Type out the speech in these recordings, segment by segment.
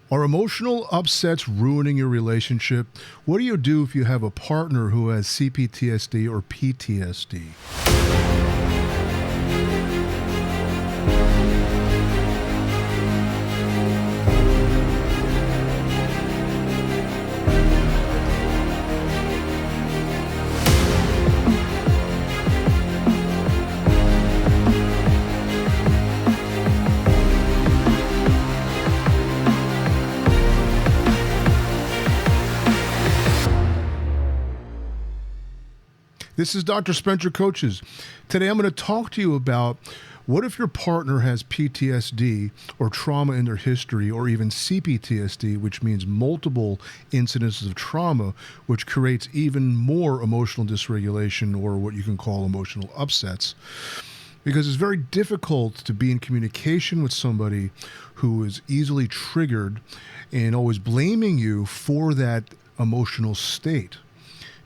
Are emotional upsets ruining your relationship? What do you do if you have a partner who has CPTSD or PTSD? This is Dr. Spencer Coaches. Today I'm going to talk to you about what if your partner has PTSD or trauma in their history, or even CPTSD, which means multiple incidences of trauma, which creates even more emotional dysregulation, or what you can call emotional upsets. Because it's very difficult to be in communication with somebody who is easily triggered and always blaming you for that emotional state.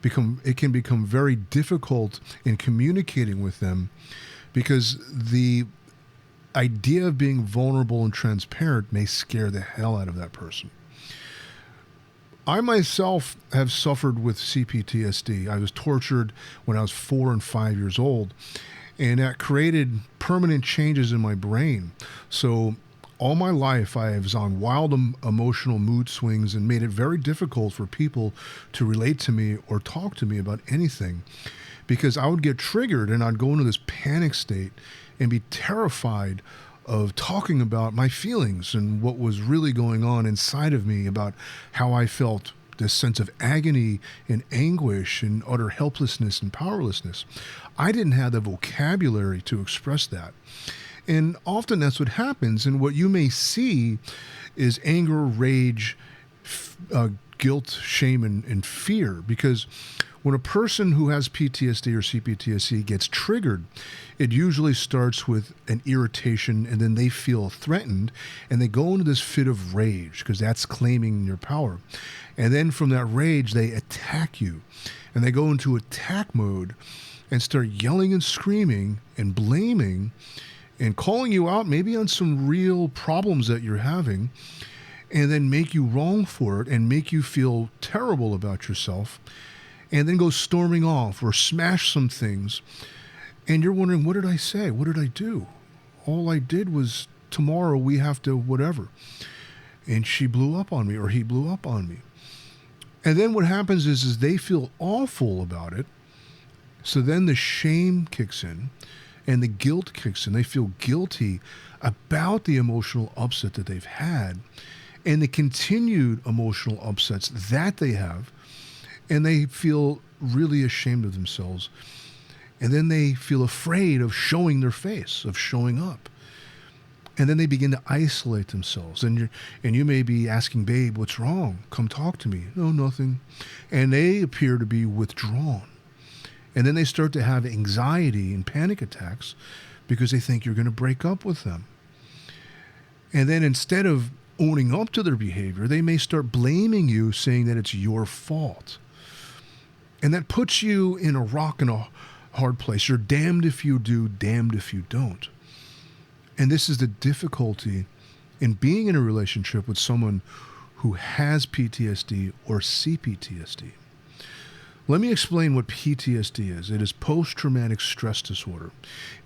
It can become very difficult in communicating with them because the idea of being vulnerable and transparent may scare the hell out of that person. I myself have suffered with CPTSD. I was tortured when I was 4 and 5 years old, and that created permanent changes in my brain. So all my life, I was on wild emotional mood swings and made it very difficult for people to relate to me or talk to me about anything, because I would get triggered and I'd go into this panic state and be terrified of talking about my feelings and what was really going on inside of me, about how I felt this sense of agony and anguish and utter helplessness and powerlessness. I didn't have the vocabulary to express that. And often that's what happens. And what you may see is anger, rage, guilt, shame, and fear. Because when a person who has PTSD or CPTSD gets triggered, it usually starts with an irritation, and then they feel threatened, and they go into this fit of rage, because that's claiming your power. And then from that rage, they attack you. And they go into attack mode and start yelling and screaming and blaming and calling you out maybe on some real problems that you're having, and then make you wrong for it and make you feel terrible about yourself, and then go storming off or smash some things. And you're wondering, what did I say? What did I do? All I did was, tomorrow we have to whatever. And she blew up on me, or he blew up on me. And then what happens is they feel awful about it. So then the shame kicks in. And the guilt kicks in. They feel guilty about the emotional upset that they've had and the continued emotional upsets that they have. And they feel really ashamed of themselves. And then they feel afraid of showing their face, of showing up. And then they begin to isolate themselves. And you may be asking, babe, what's wrong? Come talk to me. No, nothing. And they appear to be withdrawn. And then they start to have anxiety and panic attacks because they think you're going to break up with them. And then instead of owning up to their behavior, they may start blaming you, saying that it's your fault. And that puts you in a rock and a hard place. You're damned if you do, damned if you don't. And this is the difficulty in being in a relationship with someone who has PTSD or CPTSD. Let me explain what PTSD is. It is post-traumatic stress disorder,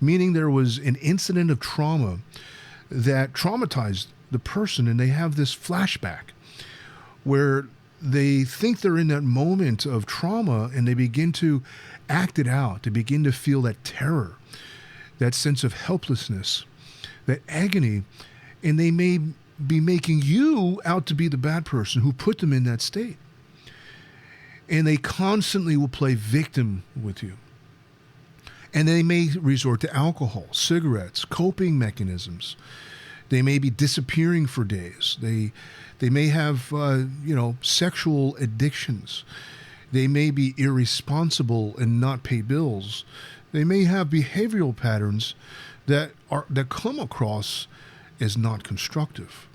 meaning there was an incident of trauma that traumatized the person, and they have this flashback where they think they're in that moment of trauma, and they begin to act it out. They begin to feel that terror, that sense of helplessness, that agony, and they may be making you out to be the bad person who put them in that state. And they constantly will play victim with you. And they may resort to alcohol, cigarettes, coping mechanisms. They may be disappearing for days. They may have, sexual addictions. They may be irresponsible and not pay bills. They may have behavioral patterns that come across as not constructive.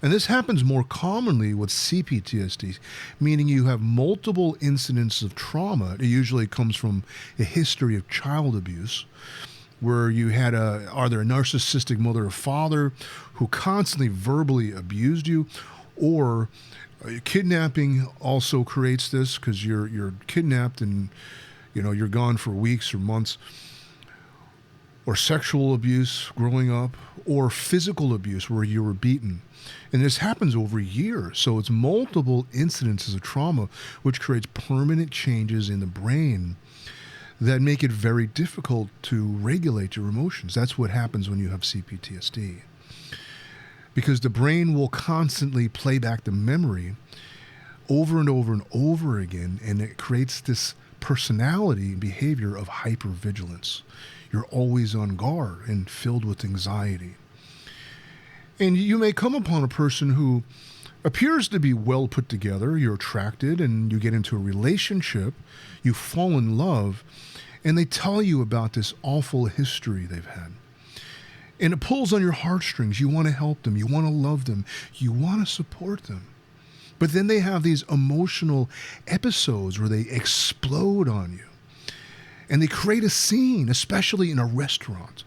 And this happens more commonly with CPTSD, meaning you have multiple incidents of trauma. It usually comes from a history of child abuse, where you had either a narcissistic mother or father who constantly verbally abused you, Or kidnapping also creates this because you're kidnapped and you're gone for weeks or months. Or sexual abuse growing up, or physical abuse where you were beaten. And this happens over years. So it's multiple incidences of trauma, which creates permanent changes in the brain that make it very difficult to regulate your emotions. That's what happens when you have CPTSD. Because the brain will constantly play back the memory over and over and over again, and it creates this personality and behavior of hypervigilance. You're always on guard and filled with anxiety. And you may come upon a person who appears to be well put together. You're attracted and you get into a relationship. You fall in love and they tell you about this awful history they've had. And it pulls on your heartstrings. You want to help them. You want to love them. You want to support them. But then they have these emotional episodes where they explode on you. And they create a scene, especially in a restaurant,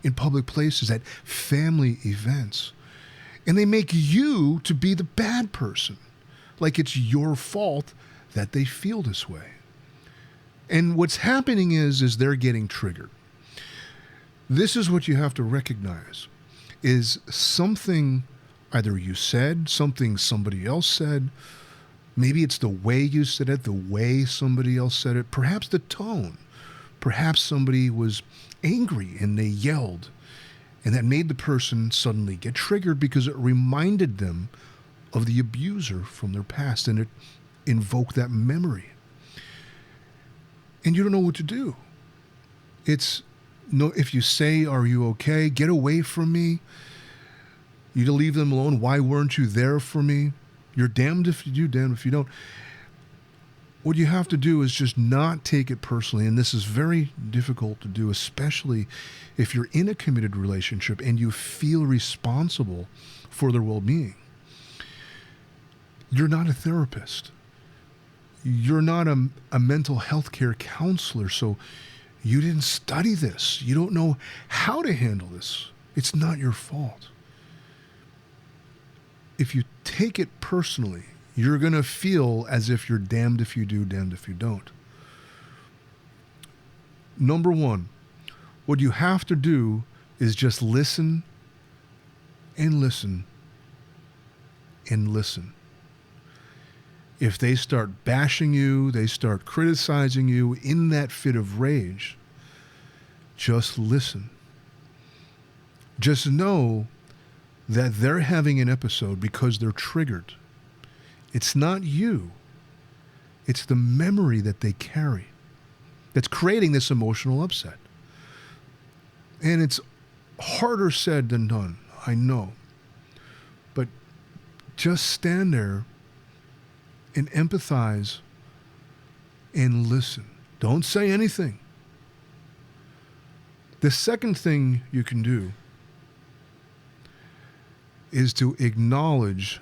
in public places, at family events. And they make you to be the bad person, like it's your fault that they feel this way. And what's happening is they're getting triggered. This is what you have to recognize, is something either you said, something somebody else said, maybe it's the way you said it, the way somebody else said it, perhaps the tone. Perhaps somebody was angry and they yelled, and that made the person suddenly get triggered because it reminded them of the abuser from their past, and it invoked that memory. And you don't know what to do. It's no, if you say, "Are you okay? Get away from me." You leave them alone. Why weren't you there for me? You're damned if you do, damned if you don't. What you have to do is just not take it personally, and this is very difficult to do, especially if you're in a committed relationship and you feel responsible for their well-being. You're not a therapist. You're not a mental health care counselor, so you didn't study this. You don't know how to handle this. It's not your fault. If you take it personally, you're going to feel as if you're damned if you do, damned if you don't. Number one, what you have to do is just listen and listen and listen. If they start bashing you, they start criticizing you in that fit of rage, just listen. Just know that they're having an episode because they're triggered. It's not you. It's the memory that they carry that's creating this emotional upset. And it's harder said than done, I know. But just stand there and empathize and listen. Don't say anything. The second thing you can do is to acknowledge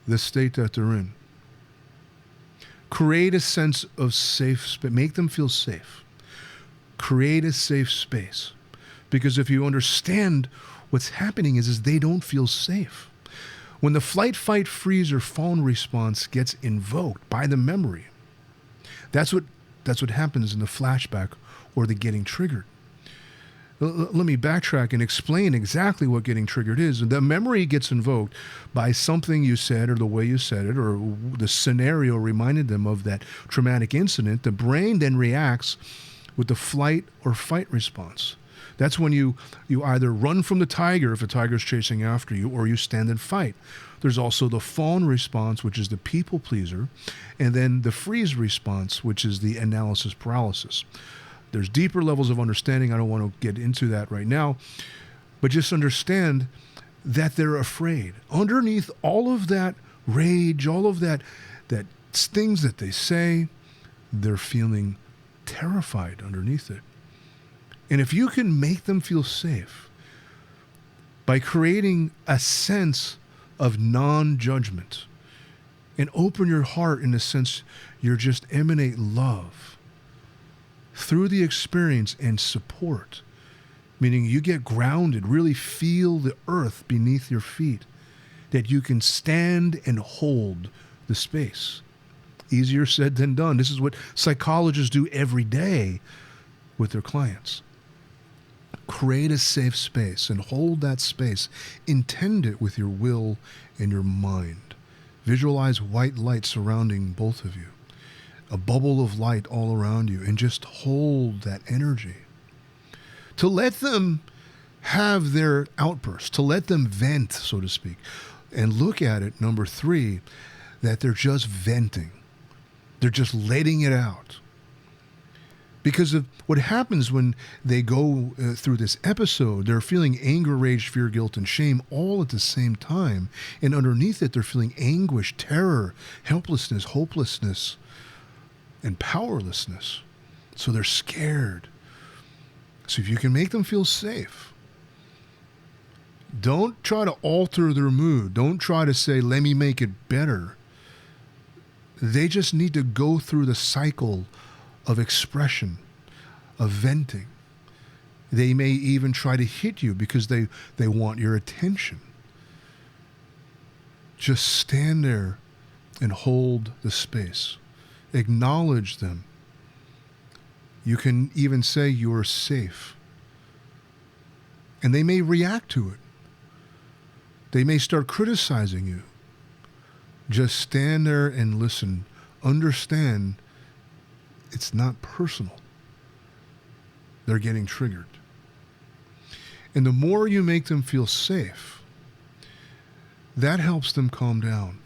the state that they're in. Create a sense of safe space. Make them feel safe. Create a safe space. Because if you understand what's happening is they don't feel safe. When the flight, fight, freeze, or fawn response gets invoked by the memory, that's what happens in the flashback or the getting triggered. Let me backtrack and explain exactly what getting triggered is. The memory gets invoked by something you said or the way you said it or the scenario reminded them of that traumatic incident. The brain then reacts with the flight or fight response. That's when you either run from the tiger if a tiger's chasing after you, or you stand and fight. There's also the fawn response, which is the people pleaser, and then the freeze response, which is the analysis paralysis. There's deeper levels of understanding. I don't want to get into that right now, but just understand that they're afraid. Underneath all of that rage, all of that things that they say, they're feeling terrified underneath it. And if you can make them feel safe by creating a sense of non-judgment and open your heart in a sense you're just emanate love through the experience and support, meaning you get grounded, really feel the earth beneath your feet, that you can stand and hold the space. Easier said than done. This is what psychologists do every day with their clients. Create a safe space and hold that space. Intend it with your will and your mind. Visualize white light surrounding both of you, a bubble of light all around you, and just hold that energy. To let them have their outburst, to let them vent, so to speak, and look at it, number 3, that they're just venting. They're just letting it out. Because of what happens when they go through this episode, they're feeling anger, rage, fear, guilt, and shame all at the same time. And underneath it, they're feeling anguish, terror, helplessness, hopelessness, and powerlessness. So they're scared. So if you can make them feel safe, don't try to alter their mood. Don't try to say, let me make it better. They just need to go through the cycle of expression, of venting. They may even try to hit you because they want your attention. Just stand there and hold the space. Acknowledge them. You can even say you are safe. And they may react to it. They may start criticizing you. Just stand there and listen. Understand it's not personal. They're getting triggered. And the more you make them feel safe, that helps them calm down.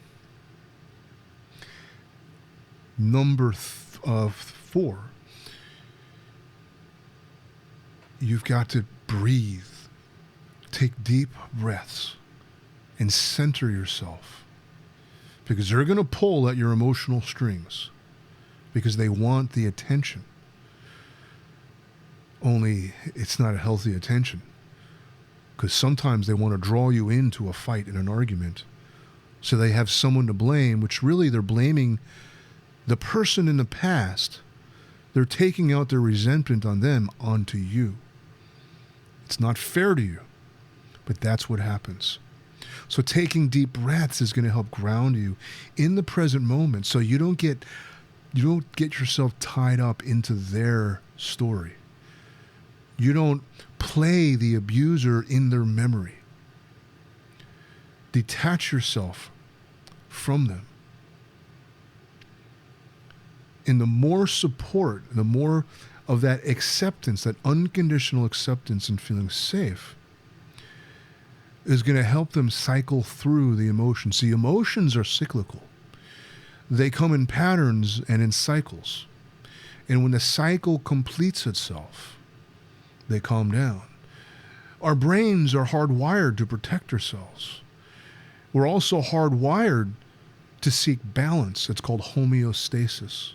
Number 4, you've got to breathe. Take deep breaths and center yourself, because they're going to pull at your emotional strings because they want the attention. Only it's not a healthy attention, because sometimes they want to draw you into a fight and an argument. So they have someone to blame, which really they're blaming the person in the past. They're taking out their resentment on them onto you. It's not fair to you, but that's what happens. So taking deep breaths is going to help ground you in the present moment, so you don't get yourself tied up into their story. You don't play the abuser in their memory. Detach yourself from them. And the more support, the more of that acceptance, that unconditional acceptance and feeling safe, is going to help them cycle through the emotions. See, emotions are cyclical. They come in patterns and in cycles. And when the cycle completes itself, they calm down. Our brains are hardwired to protect ourselves. We're also hardwired to seek balance. It's called homeostasis.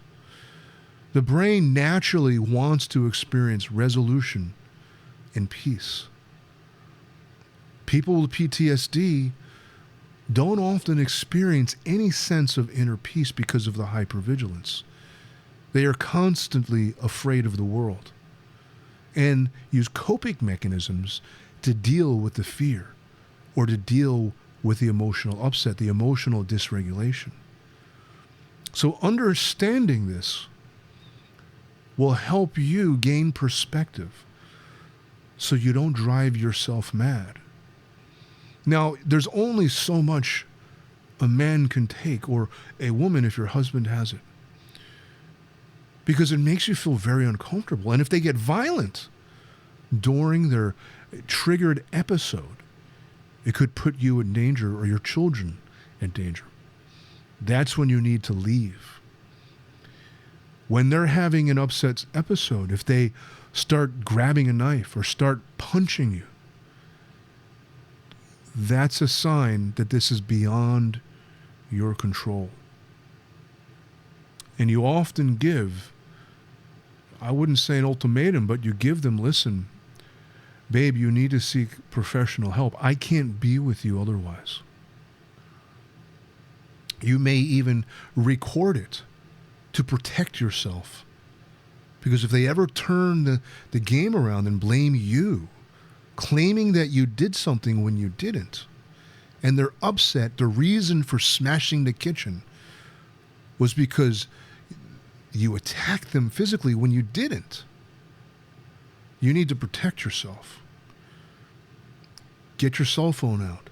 The brain naturally wants to experience resolution and peace. People with PTSD don't often experience any sense of inner peace because of the hypervigilance. They are constantly afraid of the world and use coping mechanisms to deal with the fear or to deal with the emotional upset, the emotional dysregulation. So understanding this will help you gain perspective so you don't drive yourself mad. Now, there's only so much a man can take, or a woman if your husband has it, because it makes you feel very uncomfortable. And if they get violent during their triggered episode, it could put you in danger or your children in danger. That's when you need to leave. When they're having an upset episode, if they start grabbing a knife or start punching you, that's a sign that this is beyond your control. And you often give, I wouldn't say an ultimatum, but you give them, listen, babe, you need to seek professional help. I can't be with you otherwise. You may even record it to protect yourself. Because if they ever turn the game around and blame you, claiming that you did something when you didn't, and they're upset. The reason for smashing the kitchen was because you attacked them physically when you didn't. You need to protect yourself. Get your cell phone out.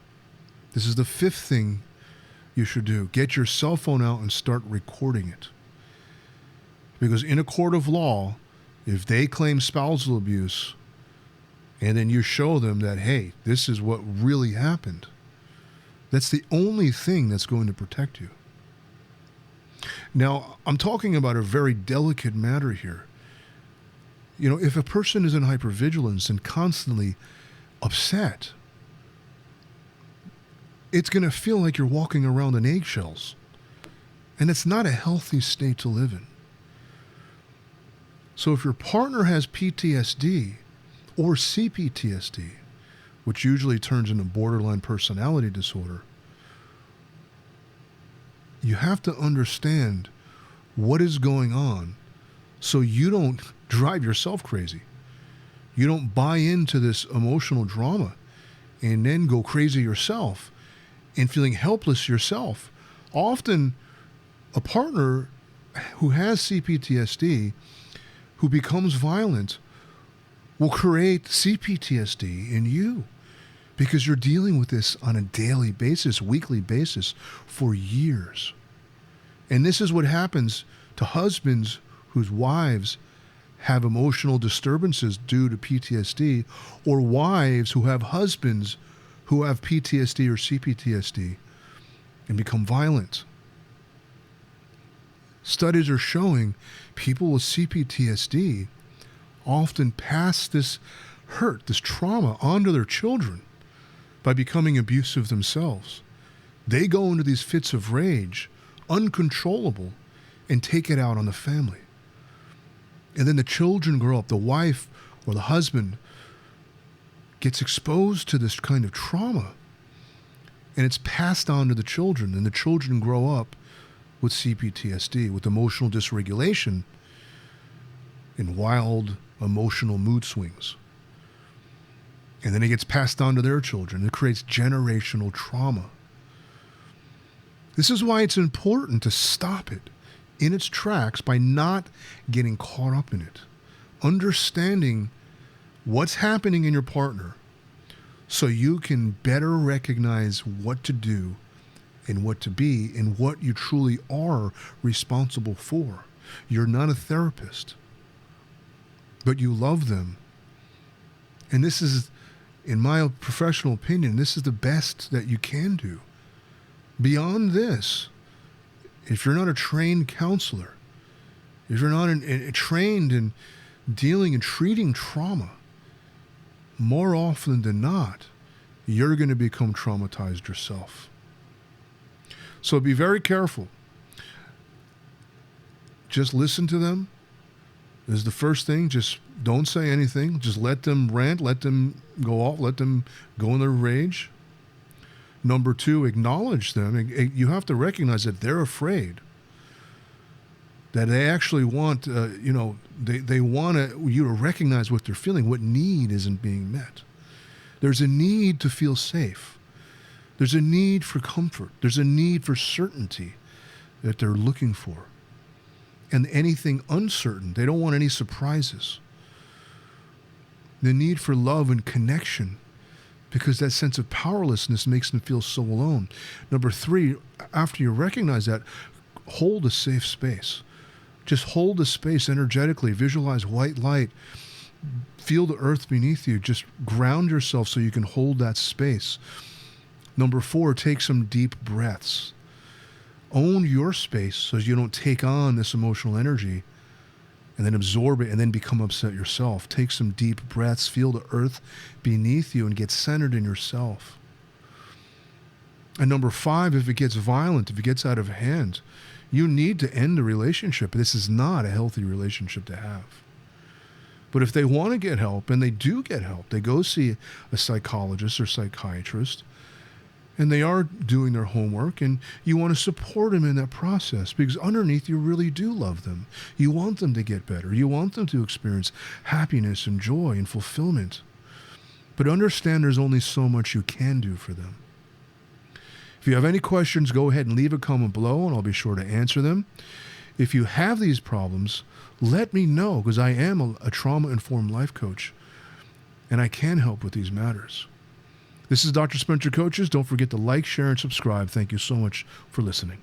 This is the fifth thing you should do. Get your cell phone out and start recording it. Because in a court of law, if they claim spousal abuse, and then you show them that, hey, this is what really happened, that's the only thing that's going to protect you. Now, I'm talking about a very delicate matter here. You know, if a person is in hypervigilance and constantly upset, it's going to feel like you're walking around in eggshells. And it's not a healthy state to live in. So if your partner has PTSD or CPTSD, which usually turns into borderline personality disorder, you have to understand what is going on so you don't drive yourself crazy. You don't buy into this emotional drama and then go crazy yourself and feeling helpless yourself. Often, a partner who has CPTSD, who becomes violent, will create CPTSD in you because you're dealing with this on a daily basis, weekly basis for years. And this is what happens to husbands whose wives have emotional disturbances due to PTSD, or wives who have husbands who have PTSD or CPTSD and become violent. Studies are showing people with CPTSD often pass this hurt, this trauma onto their children by becoming abusive themselves. They go into these fits of rage, uncontrollable, and take it out on the family. And then the children grow up, the wife or the husband gets exposed to this kind of trauma, and it's passed on to the children, and the children grow up with CPTSD, with emotional dysregulation and wild emotional mood swings. And then it gets passed on to their children. It creates generational trauma. This is why it's important to stop it in its tracks by not getting caught up in it. Understanding what's happening in your partner so you can better recognize what to do and what to be and what you truly are responsible for. You're not a therapist, but you love them. And this is, in my professional opinion, this is the best that you can do. Beyond this, if you're not a trained counselor, if you're not trained in dealing and treating trauma, more often than not, you're going to become traumatized yourself. So be very careful. Just listen to them. This is the first thing. Just don't say anything. Just let them rant, let them go off, let them go in their rage. Number two, acknowledge them. You have to recognize that they're afraid. That they actually want, they want you to recognize what they're feeling, what need isn't being met. There's a need to feel safe. There's a need for comfort. There's a need for certainty that they're looking for. And anything uncertain, they don't want any surprises. The need for love and connection, because that sense of powerlessness makes them feel so alone. Number three, after you recognize that, hold a safe space. Just hold the space energetically. Visualize white light. Feel the earth beneath you. Just ground yourself so you can hold that space. Number four, take some deep breaths. Own your space so you don't take on this emotional energy and then absorb it and then become upset yourself. Take some deep breaths. Feel the earth beneath you and get centered in yourself. And number five, if it gets violent, if it gets out of hand, you need to end the relationship. This is not a healthy relationship to have. But if they want to get help, and they do get help, they go see a psychologist or psychiatrist, and they are doing their homework, and you want to support them in that process because underneath you really do love them. You want them to get better. You want them to experience happiness and joy and fulfillment. But understand there's only so much you can do for them. If you have any questions, go ahead and leave a comment below and I'll be sure to answer them. If you have these problems, let me know, because I am a trauma-informed life coach and I can help with these matters. This is Dr. Spencer Coaches. Don't forget to like, share, and subscribe. Thank you so much for listening.